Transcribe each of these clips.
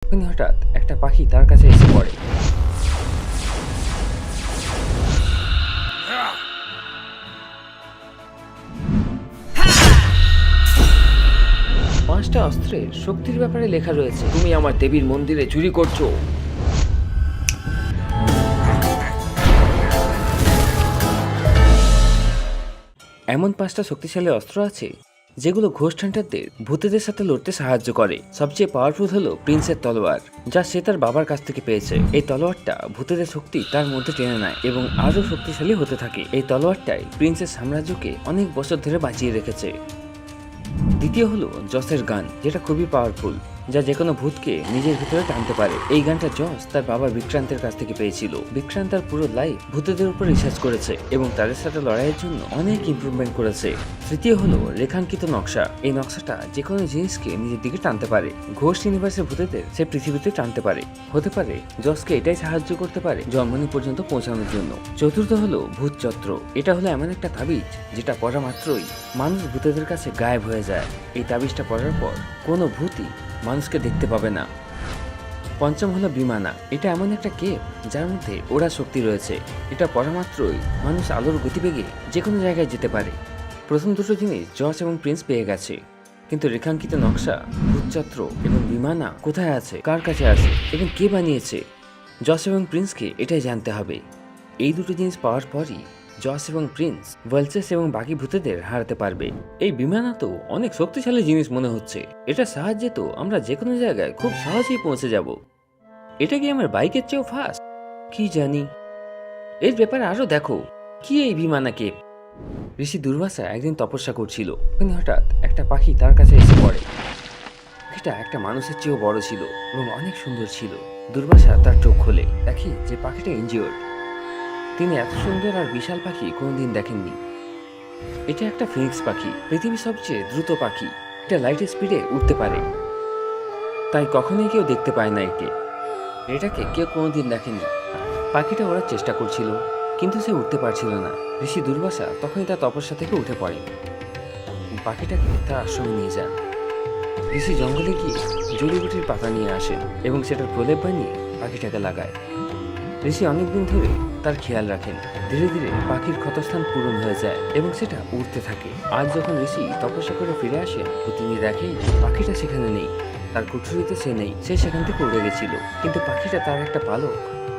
তখনই হঠাৎ একটা পাখি তার কাছে এসে পড়ে। পাঁচটা অস্ত্রের শক্তির ব্যাপারে লেখা রয়েছে, তুমি আমার দেবীর মন্দিরে চুরি করছো। এমন পাঁচটা শক্তিশালী অস্ত্র আছে যেগুলো ঘোস্ট হান্টারদের ভূতেদের সাথে লড়তে সাহায্য করে। সবচেয়ে পাওয়ারফুল হলো প্রিন্সের তলোয়ার, যা সে তার বাবার কাছ থেকে পেয়েছে। এই তলোয়ারটা ভূতেদের শক্তি তার মধ্যে টেনে নেয় এবং আরো শক্তিশালী হতে থাকে। এই তলোয়ারটাই প্রিন্সের সাম্রাজ্যকে অনেক বছর ধরে বাঁচিয়ে রেখেছে। দ্বিতীয় হলো জসের গান, যেটা খুবই পাওয়ারফুল, যা যে কোনো ভূতকে নিজের ভিতরে টানতে পারে। এই গানটা জস তার বাবা বিক্রান্তের কাছ থেকে পেয়েছিল। বিক্রান্ত তার পুরো লাইফ ভূতেদের উপর রিসার্চ করেছে এবং তাদের সাথে লড়াইয়ের জন্য অনেক ইমপ্রুভমেন্ট করেছে। তৃতীয় হলো রেখাঙ্কিত নকশা। এই নকশাটা যে কোনো জিনিসকে নিজের দিকে টানতে পারে। ঘোস্ট ইউনিভার্সের ভূতেদের সে পৃথিবীতে টানতে পারে। হতে পারে জসকে এটাই সাহায্য করতে পারে জন্মনি পর্যন্ত পৌঁছানোর জন্য। চতুর্থ হলো ভূত চত্র। এটা হলো এমন একটা তাবিজ যেটা পড়া মাত্রই মানুষ ভূতেদের কাছে গায়েব হয়ে যায়। এই তাবিজটা পড়ার পর কোনো ভূতই মানুষকে দেখতে পাবে না। পঞ্চম হলো বিমানা। এটা এমন একটা কেপ যার মধ্যে ওড়ার শক্তি রয়েছে। এটা পড়া মাত্রই মানুষ আলোর গতিবেগে যে কোনো জায়গায় যেতে পারে। প্রথম দুটো জিনিস জস এবং প্রিন্স পেয়ে গেছে, কিন্তু রেখাঙ্কিত নকশা, ভূতচত্র এবং বিমানা কোথায় আছে, কার কাছে আছে এবং কে বানিয়েছে, জস এবং প্রিন্সকে এটাই জানতে হবে। এই দুটো জিনিস পাওয়ার পরই জস এবং প্রিন্স ভলচেস এবং বাকি ভূতেদের হারাতে পারবে। এই বিমানা তো অনেক শক্তিশালী জিনিস মনে হচ্ছে। এটার সাহায্যে তো আমরা যে কোনো জায়গায় খুব সহজেই পৌঁছে যাব। এটা কি আমার বাইকের চেয়েও ফাস্ট? কি জানি। এর ব্যাপারে আরো দেখো, কি এই বিমানাকে। ঋষি দুর্বাসা একদিন তপস্যা করছিল, কিন্তু হঠাৎ একটা পাখি তার কাছে এসে পড়ে। পাখিটা একটা মানুষের চেয়েও বড় ছিল এবং অনেক সুন্দর ছিল। দুর্বাসা তার চোখ খোলে, দেখে যে পাখিটা ইনজিওর্ড। তিনি এত সুন্দর আর বিশাল পাখি কোনোদিন দেখেননি। এটা একটা ফিনিক্স পাখি, পৃথিবীর সবচেয়ে দ্রুত পাখি। এটা লাইট স্পিডে উঠতে পারে, তাই কখনোই কেউ দেখতে পায় না এটাকে কেউ কোনোদিন দেখেনি। পাখিটা ওড়ার চেষ্টা করছিল, কিন্তু সে উঠতে পারছিল না। ঋষি দুর্বাসা তখনই তার তপস্যা থেকে উঠে পড়ে। পাখিটাকে তার আশ্রমে নিয়ে যান। ঋষি জঙ্গলে গিয়ে জড়িবুটির পাতা নিয়ে আসেন এবং সেটার প্রলেপ বানিয়ে পাখিটাকে লাগায়। ঋষি অনেকদিন ধরে তার খেয়াল রাখেন। ধীরে ধীরে পাখির ক্ষতস্থান পূরণ হয়ে যায় এবং সেটা উড়তে থাকে। আজ যখন ঋষি তপস্যা করে ফিরে আসেন, তিনি দেখেন পাখিটা সেখানে নেই। তার কুঠুরিতে সে নেই, সে সেখান থেকে উড়ে গেছিল। কিন্তু পাখিটা তার একটা পালক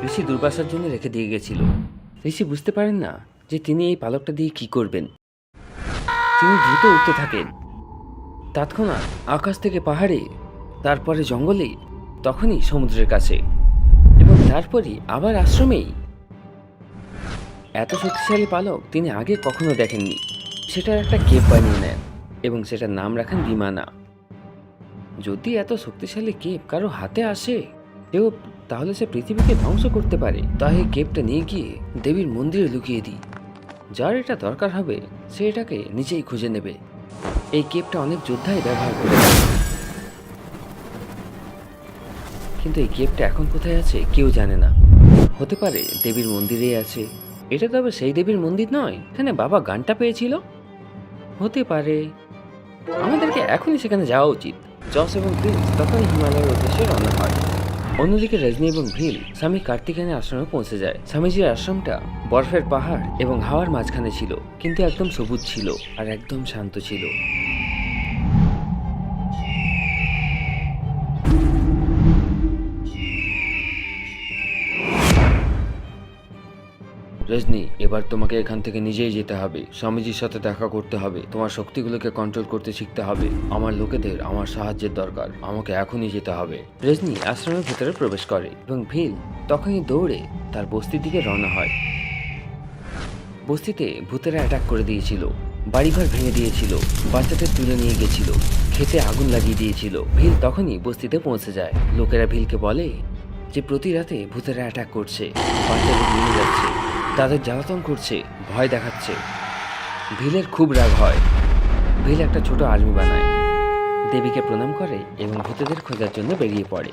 ঋষি দুর্বাসার জন্য রেখে দিয়ে গেছিল। ঋষি বুঝতে পারেন না যে তিনি এই পালকটা দিয়ে কি করবেন। তিনি দ্রুত উঠতে থাকেন, তৎক্ষণাৎ আকাশ থেকে পাহাড়ে, তারপরে জঙ্গলে, তখনই সমুদ্রের কাছে এবং তারপরই আবার আশ্রমেই। এত শক্তিশালী পালক তিনি আগে কখনো দেখেননি। সেটার একটা কেপ বানিয়ে নেন এবং সেটার নাম রাখেন বিমানা। যদি এত শক্তিশালী কেপ কারো হাতে আসে তাহলে সে পৃথিবীকে ধ্বংস করতে পারে। তাই এই কেপটা নিয়ে গিয়ে দেবীর মন্দিরে লুকিয়ে দিই। যার এটা দরকার হবে সে এটাকে নিজেই খুঁজে নেবে। এই কেপটা অনেক যোদ্ধাই ব্যবহার করে, কিন্তু এই কেপটা এখন কোথায় আছে কেউ জানে না। হতে পারে দেবীর মন্দিরেই আছে। এটা তবে সেই দেবীর মন্দির নয় এখানে বাবা গানটা পেয়েছিল? হতে পারে। আমাদেরকে এখনই সেখানে যাওয়া উচিত। জস এবং প্রিন্স তখনই হিমালয়ের উদ্দেশ্যে রওনা হয়। অন্যদিকে রজনী এবং ভীল স্বামী কার্তিকেয়নের আশ্রমে পৌঁছে যায়। স্বামীজির আশ্রমটা বরফের পাহাড় এবং হাওয়ার মাঝখানে ছিল, কিন্তু একদম সবুজ ছিল আর একদম শান্ত ছিল। রজনী, এবার তোমাকে এখান থেকে নিজেই যেতে হবে। স্বামীজির সাথে দেখা করতে হবে। তোমার শক্তিগুলোকে কন্ট্রোল করতে শিখতে হবে। আমার লোকেদের আমার সাহায্যের দরকার। আমাকে এখনই যেতে হবে। রজনী আশ্রমের ভেতরে প্রবেশ করে এবং ভীল তখনই দৌড়ে তার বস্তির দিকে রওনা হয়। বস্তিতে ভূতেরা অ্যাটাক করে দিয়েছিল, বাড়িঘর ভেঙে দিয়েছিল, বাচ্চাদের তুলে নিয়ে গেছিল, খেতে আগুন লাগিয়ে দিয়েছিল। ভীল তখনই বস্তিতে পৌঁছে যায়। লোকেরা ভীলকে বলে যে প্রতি রাতে ভূতেরা অ্যাটাক করছে, বাচ্চাদের নিয়ে যাচ্ছে, তাদের জ্বালাতন করছে, ভয় দেখাচ্ছে। ভীলের খুব রাগ হয়। ভীল একটা ছোট আর্মি বানায়, দেবীকে প্রণাম করে এবং ভূতেদের খোঁজার জন্য বেরিয়ে পড়ে।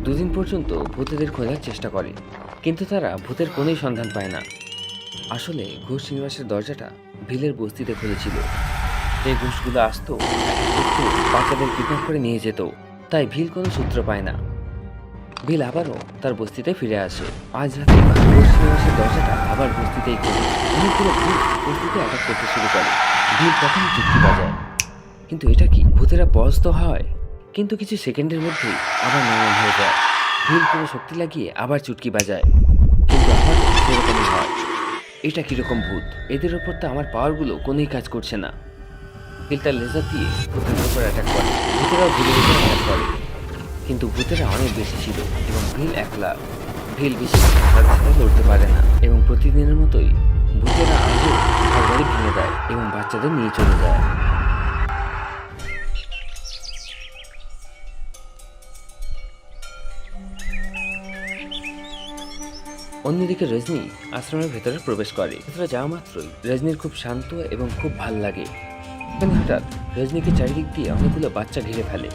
দুদিন পর্যন্ত ভূতেদের খোঁজার চেষ্টা করে, কিন্তু তারা ভূতের কোনোই সন্ধান পায় না। আসলে ঘোষ নিবাসের দরজাটা ভীলের বস্তিতে খুলেছিল। এই ঘোষগুলো আসতো শুধু বাচ্চাদের কিডন্যাপ করে নিয়ে যেত, তাই ভিল কোনো সূত্র পায় না। ভিল আবারও তার বস্তিতে ফিরে আসে। আজ রাতে পশ্চিমাসের দরজাটা আবার বস্তিতেই খোলে। অনেকগুলো ভূত বস্তিতে অ্যাটাক করতে শুরু করে। ভিল তখন চুক্তি বাজায়, কিন্তু এটা কি ভূতেরা পরাস্ত হয়? কিন্তু কিছু সেকেন্ডের মধ্যেই আবার নরম হয়ে যায়। ভিল পুরো শক্তি লাগিয়ে আবার চুটকি বাজায়, কিন্তু আবার সেরকমই হয়। এটা কিরকম ভূত? এদের ওপর তো আমার পাওয়ারগুলো কোনোই কাজ করছে না। ভিল তার লেজার দিয়ে ভূতের উপর অ্যাটাক করে। ভূতেরাও ভিলের উপর অ্যাটাক করে, কিন্তু ভূতেরা অনেক বেশি ছিল এবং ভিল একলা। ভিল বেশি তাদের সাথে লড়তে পারে না এবং প্রতিদিনের মতোই ভূতেরা আজও ঘরবাড়ি ভেঙে দেয় এবং বাচ্চাদের নিয়ে চলে যায়। অন্যদিকে রজনী আশ্রমের ভেতরে প্রবেশ করে। ভেতরে যাওয়া মাত্রই রজনীর খুব শান্ত এবং খুব ভাল লাগে। হঠাৎ রজনীকে চারিদিক দিয়ে অনেকগুলো বাচ্চা ঘিরে ফেলে।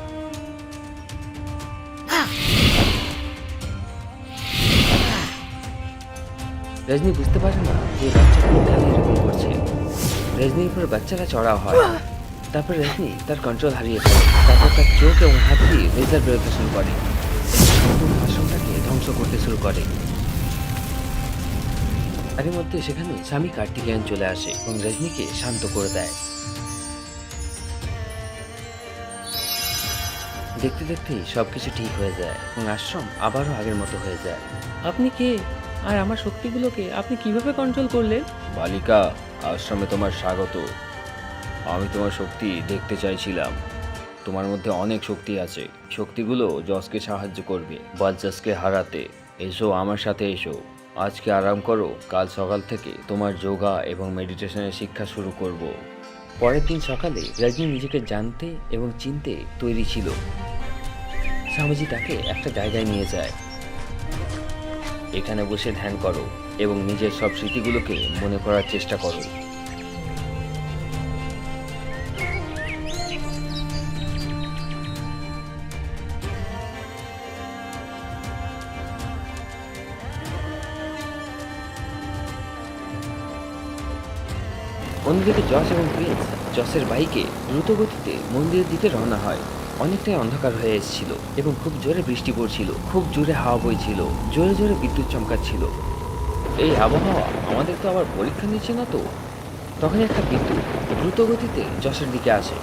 রজনী বুঝতে পারে না যে বাচ্চাগুলো কেন এরকম করছে। রজনীর উপর বাচ্চারা চড়াও হয়। তারপর রজনী তার কন্ট্রোল হারিয়ে ফেলে। তারপর তার চোখ এবং হাত দিয়ে লেজার বেরোতে শুরু করে। সম্পূর্ণ আশ্রমটাকে ধ্বংস করতে শুরু করে। তারই মধ্যে সেখানে স্বামী কার্তিকেয়ন চলে আসে এবং রজনীকে শান্ত করে দেয়। দেখতে দেখতেই সবকিছু ঠিক হয়ে যায় এবং আশ্রম আবারও আগের মতো হয়ে যায়। আপনি কে? আর আমার শক্তিগুলোকে আপনি কিভাবে কন্ট্রোল করলেন? বালিকা, আশ্রমে তোমার স্বাগত। আমি তোমার শক্তি দেখতে চাইছিলাম। তোমার মধ্যে অনেক শক্তি আছে। শক্তিগুলো জসকে সাহায্য করবে বালজাসকে হারাতে। এসো আমার সাথে এসো। আজকে আরাম করো, কাল সকাল থেকে তোমার যোগা এবং মেডিটেশনের শিক্ষা শুরু করব। পরের দিন সকালে রজনী নিজেকে জানতে এবং চিনতে তৈরি ছিল। স্বামীজি তাকে একটা জায়গায় নিয়ে যায়। এখানে বসে ধ্যান করো এবং নিজের সব স্মৃতিগুলোকে মনে করার চেষ্টা করো। অন্যদিকে জস এবং প্রিন্স জসের বাইকে দ্রুত গতিতে মন্দিরের দিকে রওনা হয়। অনেকটাই অন্ধকার হয়ে এসেছিল এবং খুব জোরে বৃষ্টি পড়ছিল। খুব জোরে হাওয়া বইছিল, জোরে জোরে বিদ্যুৎ চমকাচ্ছিল। এই আবহাওয়া আমাদের তো আবার পরীক্ষা নিচ্ছে না তো? তখন একটা বিদ্যুৎ দ্রুত গতিতে জসের দিকে আসে।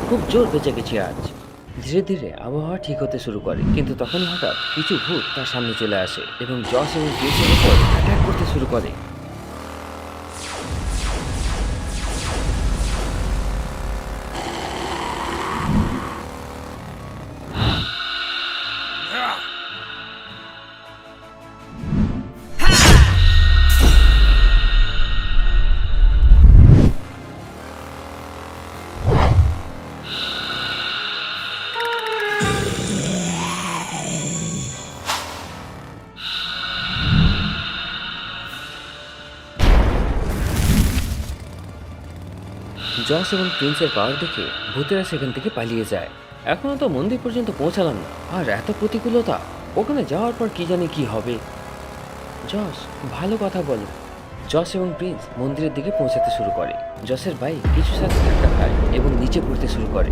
খুব জোর বেঁচে গেছি আজ। ধীরে ধীরে আবহাওয়া ঠিক হতে শুরু করে, কিন্তু তখন হঠাৎ কিছু ভূত তার সামনে চলে আসে এবং জস এবং প্রিন্সের উপর অ্যাটাক করতে শুরু করে। জস এবং প্রিন্সের পাওয়ার দেখে ভূতেরা সেখান থেকে পালিয়ে যায়। এখনো তো মন্দির পর্যন্ত পৌঁছালাম না, আর এত প্রতিকূলতা! ওখানে যাওয়ার পর কি জানি কি হবে। জস, ভালো কথা বলো। জস এবং প্রিন্স মন্দিরের দিকে পৌঁছাতে শুরু করে। জসের বাইক কিছু সাথে ধাক্কা খায় এবং নিচে পড়তে শুরু করে।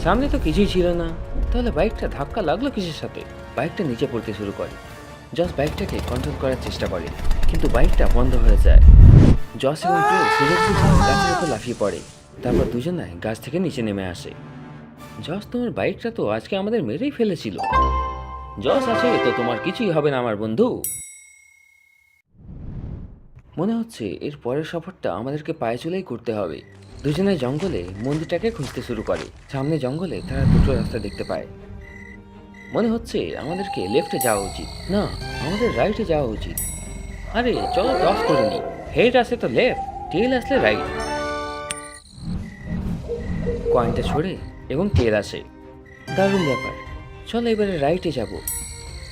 সামনে তো কিছুই ছিল না, তাহলে বাইকটা ধাক্কা লাগলো কিসের সাথে? বাইকটা নিচে পড়তে শুরু করে। জস বাইকটাকে কন্ট্রোল করার চেষ্টা করে, কিন্তু বাইকটা বন্ধ হয়ে যায়। জস এবং প্রিন্স সুযোগ বুঝে গাছের উপর লাফিয়ে পড়ে। তারপর দুজনায় গাছ থেকে নিচে নেমে আসে। জস, তোমার বাইকটা তো আজকে আমাদের মেরেই ফেলেছিল। জস আছে তো তোমার কিছুই হবে না আমার বন্ধু। মনে হচ্ছে এর পরের সফরটা আমাদেরকে পায়ে চলেই করতে হবে। দুজনে জঙ্গলে মন্দিরটাকে খুঁজতে শুরু করে। সামনে জঙ্গলে তারা দুটো রাস্তা দেখতে পায়। মনে হচ্ছে আমাদেরকে লেফটে যাওয়া উচিত, না আমাদের রাইটে যাওয়া উচিত। আরে চলো ক্রস করে নি। হেড আসে তো লেফট, টেল আসলে রাইট। কয়েনটা ছড়ে এবং টেল আসে। দারুণ ব্যাপার, চলো এবারে রাইটে যাব।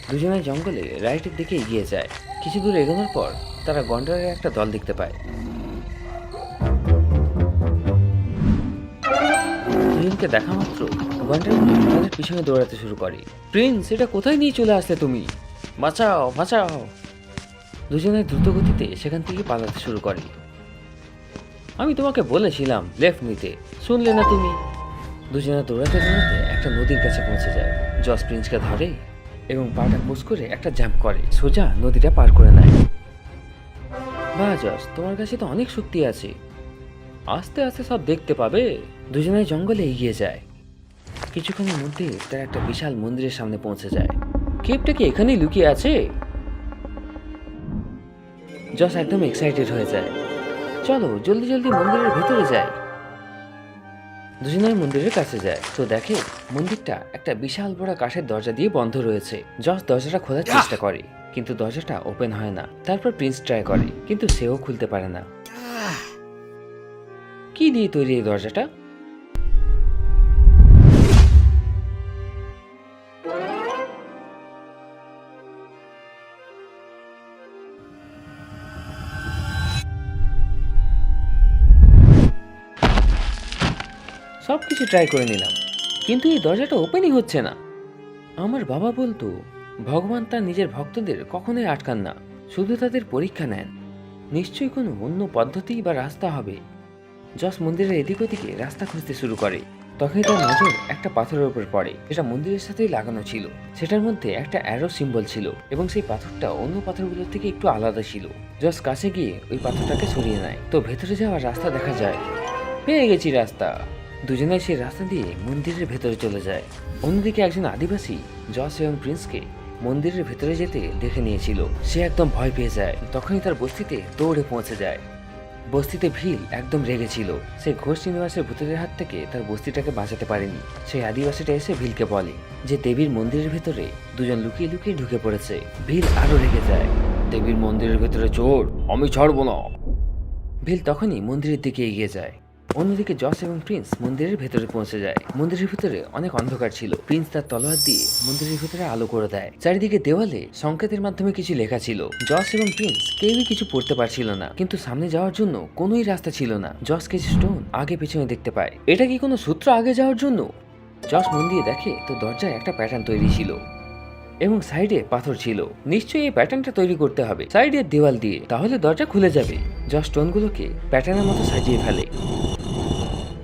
দুজনে জঙ্গলে রাইটের দিকে এগিয়ে যায়। কিছু দূর এগোনোর পর তারা গন্ডারের একটা দল দেখতে পায়। দুজনকে দেখা মাত্র গন্ডারগুলো তাদের পিছনে দৌড়াতে শুরু করে। প্রিন্স, এটা কোথায় নিয়ে চলে আসলে তুমি? বাঁচাও বাঁচাও! দুজনে দ্রুত গতিতে সেখান থেকে পালাতে শুরু করে। আমি তোমাকে বলেছিলাম লেফট নিতে, শুনলে না তুমি? দুজনে দৌড়াতে দৌড়াতে একটা নদীর কাছে পৌঁছে যায়। জস প্রিন্সকে ধরে এবং পাটা পুশ করে একটা জাম্প করে সোজা নদীটা পার করে নেয়। বাহ জস, তোমার কাছে তো অনেক শক্তি আছে, আস্তে আস্তে সব দেখতে পাবে। দুজনে জঙ্গলে এগিয়ে যায়। কিছুক্ষণের মধ্যে তারা একটা বিশাল মন্দিরের সামনে পৌঁছে যায়। কেপটা কি এখানেই লুকিয়ে আছে? জস একদম এক্সাইটেড হয়ে যায়। চলো জলদি জলদি মন্দিরের ভেতরে যাই। দুজনে মন্দিরের কাছে যায় তো দেখে মন্দিরটা একটা বিশাল বড় কাঠের দরজা দিয়ে বন্ধ রয়েছে। জস দরজাটা খোলার চেষ্টা করে কিন্তু দরজাটা ওপেন হয় না। তারপর প্রিন্স ট্রাই করে কিন্তু সেও খুলতে পারে না। কি দিয়ে তৈরি এই দরজাটা? সবকিছু ট্রাই করে নিলাম কিন্তু এই দরজাটা ওপেনই হচ্ছে না। আমার বাবা বলতো ভগবান তার নিজের ভক্তদের কখনোই আটকান না, শুধু তাদের পরীক্ষা নেন। নিশ্চয়ই কোনো অন্য পদ্ধতি বা রাস্তা হবে। জস মন্দিরের এদিক ওদিকে রাস্তা খুঁজতে শুরু করে। তখনই তার নজর একটা পাথরের উপর পড়ে, যেটা মন্দিরের সাথেই লাগানো ছিল। সেটার মধ্যে একটা অ্যারো সিম্বল ছিল এবং সেই পাথরটা অন্য পাথরগুলোর থেকে একটু আলাদা ছিল। জস কাছে গিয়ে ওই পাথরটাকে সরিয়ে নেয় তো ভেতরে যাওয়ার রাস্তা দেখা যায়। পেয়ে গেছি রাস্তা। দুজনে সেই রাস্তা দিয়ে মন্দিরের ভেতরে চলে যায়। অন্যদিকে একজন আদিবাসী জস এবং প্রিন্সকে মন্দিরের ভেতরে যেতে দেখে নিয়েছিল। সে একদম ভয় পেয়ে যায়। তখনই তার বস্তিতে দৌড়ে পৌঁছে যায়। বস্তিতে ভিল একদম রেগেছিল। সে ঘোষ শ্রীনিবাসের ভূতের হাত থেকে তার বস্তিটাকে বাঁচাতে পারেনি। সেই আদিবাসীটা এসে ভিলকে বলে যে দেবীর মন্দিরের ভেতরে দুজন লুকিয়ে লুকিয়ে ঢুকে পড়েছে। ভিল আরো রেগে যায়। দেবীর মন্দিরের ভেতরে চোর, আমি ছাড়বো না। ভিল তখনই মন্দিরের দিকে এগিয়ে যায়। অন্যদিকে জস এবং প্রিন্স মন্দিরের ভেতরে পৌঁছে যায়। মন্দিরের ভিতরে অনেক অন্ধকার ছিল। প্রিন্স তার তলোয়ার দিয়ে মন্দিরের ভিতরে আলো করে দেয়। চারিদিকে দেওয়ালে সংকেতের মাধ্যমে কিছু লেখা ছিল। জস এবং প্রিন্স কেউই কিছু পড়তে পারছিল না, কিন্তু সামনে যাওয়ার জন্য কোনোই রাস্তা ছিল না। জস কিছু স্টোন আগে পেছনে দেখতে পায়। এটা কি কোনো সূত্র আগে যাওয়ার জন্য? জস মন দিয়ে দেখে তো দরজায় একটা প্যাটার্ন তৈরি ছিল এবং সাইডে পাথর ছিল। নিশ্চয়ই এই প্যাটার্নটা তৈরি করতে হবে সাইডের দেওয়াল দিয়ে, তাহলে দরজা খুলে যাবে। জস স্টোনগুলোকে প্যাটার্নের মতো সাজিয়ে ফেলে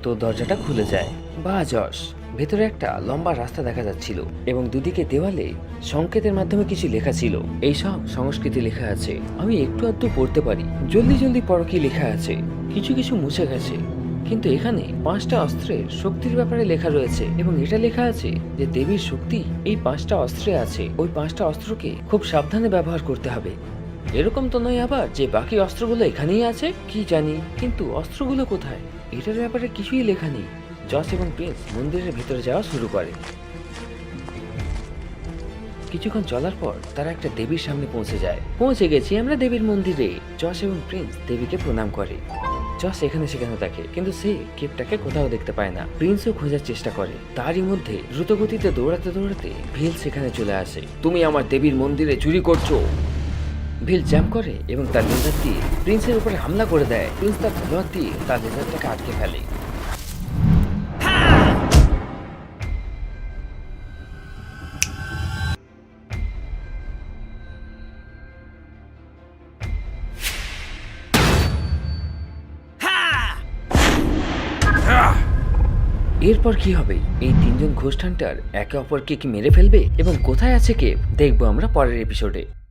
তো দরজাটা খুলে যায়। বা জস, ভেতরে একটা লম্বা রাস্তা দেখা যাচ্ছিল এবং দুদিকে দেওয়ালে সংকেতের মাধ্যমে কিছু লেখা ছিল। এই সব সংস্কৃতে লেখা আছে। আমি একটু আধটু পড়তে পারি। জলদি জলদি পড়ো কি লেখা আছে। কিছু কিছু মুছে গেছে কিন্তু এখানে 5টা অস্ত্রের শক্তির ব্যাপারে লেখা রয়েছে এবং এটা লেখা আছে যে দেবীর শক্তি এই 5টা অস্ত্রে আছে। ওই 5টা অস্ত্রকে খুব সাবধানে ব্যবহার করতে হবে। এরকম তো নয় আবার যে বাকি অস্ত্রগুলো এখানেই আছে। কি জানি, কিন্তু অস্ত্রগুলো কোথায় এটার ব্যাপারে কিছুই লেখা নেই। জস এবং প্রিন্স মন্দিরের ভিতরে যাওয়া শুরু করে। কিছুক্ষণ চলার পর তারা একটা দেবীর সামনে পৌঁছে যায়। পৌঁছে গেছি আমরা দেবীর মন্দিরে। জস এবং প্রিন্স দেবীকে প্রণাম করে। জস এখানে সেখানে দেখে কিন্তু সে কেপটাকে কোথাও দেখতে পায় না। প্রিন্সও খোঁজার চেষ্টা করে। তারই মধ্যে দ্রুত গতিতে দৌড়াতে দৌড়াতে ভিল সেখানে চলে আসে। তুমি আমার দেবীর মন্দিরে চুরি করছো। ভিল জ্যাম্প করে এবং তার লেজার দিয়ে প্রিন্সের উপরে হামলা করে দেয়। প্রিন্স তার তলোয়ার দিয়ে তার লেজারটাকে আটকে ফেলে। এরপর কি হবে? এই তিনজন ঘোস্ট হান্টার একে অপরকে কি মেরে ফেলবে এবং কোথায় আছে কে দেখবো আমরা পরের এপিসোডে।